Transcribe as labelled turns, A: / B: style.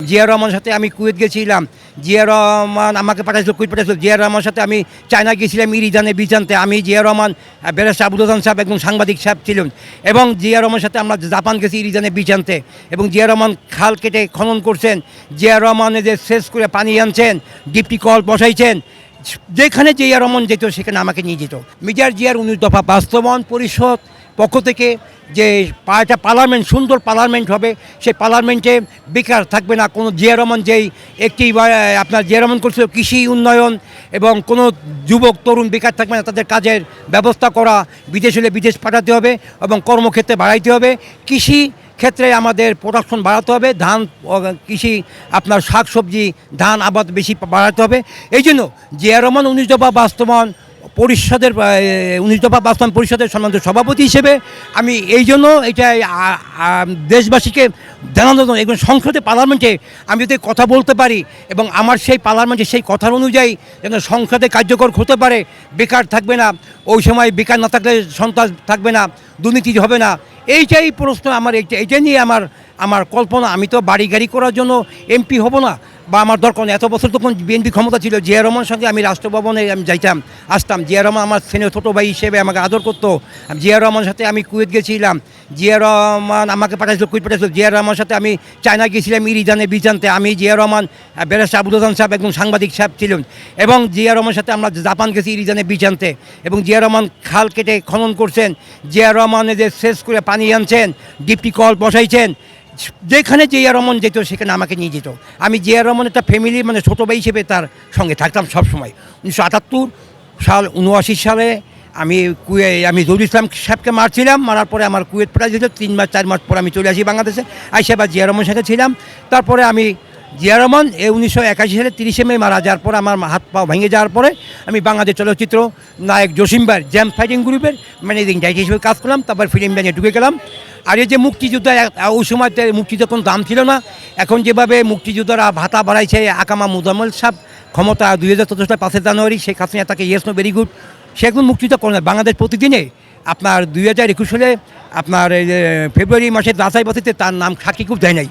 A: জিয়া রহমানের সাথে আমি কুয়েত গেছিলাম, জিয়া রহমান আমাকে পাঠাইছিল, কুয়েত পাঠাইছিল। জিয়া রহমানের সাথে আমি চায়না গিয়েছিলাম ইরিজানে বিচানতে। আমি জিয়া রহমান, ব্যারিস্টার আবুল হাসান সাহেব একজন সাংবাদিক সাহেব ছিলেন, এবং জিয়া রহমানের সাথে আমরা জাপান গেছি ইরিজানে বিচানতে। এবং জিয়া রহমান খাল কেটে খনন করছেন, জিয়া রহমানের যে সেচ করে পানি আনছেন, ডিপটি কল বসাইছেন, যেখানে জিয়া রহমান যেত সেখানে আমাকে নিয়ে যেত। মেজর জিয়ার 19 দফা বাস্তবায়ন পরিষদ পক্ষ থেকে যে একটা পার্লামেন্ট, সুন্দর পার্লামেন্ট হবে, সেই পার্লামেন্টে বেকার থাকবে না কোনো। জিয়া রহমান যেই একটি আপনার জিয়া রহমান করছিল কৃষি উন্নয়ন, এবং কোনো যুবক তরুণ বেকার থাকবে না, তাদের কাজের ব্যবস্থা করা, বিদেশ হলে বিদেশ পাঠাতে হবে এবং কর্মক্ষেত্রে বাড়াইতে হবে। কৃষি ক্ষেত্রে আমাদের প্রোডাকশন বাড়াতে হবে, ধান কৃষি আপনার শাকসবজি ধান আবাদ বেশি বাড়াতে হবে। এই জন্য জিয়া রহমান 19 দফা বাস্তবায়ন পরিষদের 19 দফা বাস্তবায়ন পরিষদের সম্মানিত সভাপতি হিসেবে আমি এই জন্য এটা দেশবাসীকে জানানোর জন্য একজন সংসদে পার্লামেন্টে আমি যদি কথা বলতে পারি, এবং আমার সেই পার্লামেন্টে সেই কথার অনুযায়ী যেন সংসদে কার্যকর হতে পারে, বেকার থাকবে না, ওই সময় বেকার না থাকলে সন্ত্রাস থাকবে না, দুর্নীতি হবে না। এইটাই প্রশ্ন আমার, এইটা নিয়ে আমার কল্পনা। আমি তো বাড়ি গাড়ি করার জন্য এমপি হব না, বা আমার দরকার নেই। এত বছর তখন বিএনপি ক্ষমতা ছিল, জিয়া রহমানের সঙ্গে আমি রাষ্ট্রভবনে আমি যাইতাম আসতাম। জিয়া রহমান আমার স্নেহ ছোটো ভাই হিসেবে আমাকে আদর করতো। জিয়া রহমানের সাথে আমি কুয়েত গেছিলাম, জিয়া রহমান আমাকে পাঠাইছিল, কুয়েত পাঠাইছিল। জিয়া রহমানের সাথে আমি চায়না গিয়েছিলাম ইরিজানে বিচানতে। আমি জিয়া রহমান, ব্যারিস্টার আবুল হাসান সাহেব একজন সাংবাদিক সাহেব ছিলেন, এবং জিয়া রহমানের সাথে আমরা জাপান গেছি ইরিজানে বিচানতে। এবং জিয়া রহমান খাল কেটে খনন করছেন, জিয়া রহমানের যে সেচ করে পানি আনছেন, ডিপটি কল বসাইছেন, যেখানে জিয়া রহমান যেত সেখানে আমাকে নিয়ে যেত। আমি জিয়া রহমানের একটা ফ্যামিলি মানে ছোটো ভাই হিসেবে তার সঙ্গে থাকতাম সবসময়। 1978 সাল 79 সালে আমি জহুরুল ইসলাম সাহেবকে মারার পরে আমার কুয়েত পাঠাই দিয়েছিল। 3-4 মাস পরে আমি চলে আসি বাংলাদেশে, আইসা বা জিয়া রহমানের সাথে ছিলাম। তারপরে আমি জিয়া রহমান 1981 সালে 30 মে মারা যাওয়ার পরে, আমার হাত পা ভেঙে যাওয়ার পরে আমি বাংলাদেশ চলচ্চিত্র নায়ক জসিম ভাইয়ের জেমস ফাইটিং গ্রুপের ম্যানেজিং ডাইরেক্টর হিসেবে কাজ করলাম। তারপর ফিল্ম লাইনে ঢুকে গেলাম। আর এই যে মুক্তিযোদ্ধা, ওই সময়তে মুক্তিযোদ্ধার কোনো দাম ছিল না। এখন যেভাবে মুক্তিযোদ্ধারা ভাতা বাড়াইছে, আকামা মুজাম্মেল সাহেব ক্ষমতা 2014 সালে 5 জানুয়ারি শেখ হাসিনা তাকে ইয়েস নো ভেরি গুড, সে এখন মুক্তিযোদ্ধা করে না। বাংলাদেশ প্রতিদিনে আপনার 2021 সালে আপনার ফেব্রুয়ারি মাসের যাচাই বাতিতে তার নাম সাক্ষীকুপ দেয় নাই,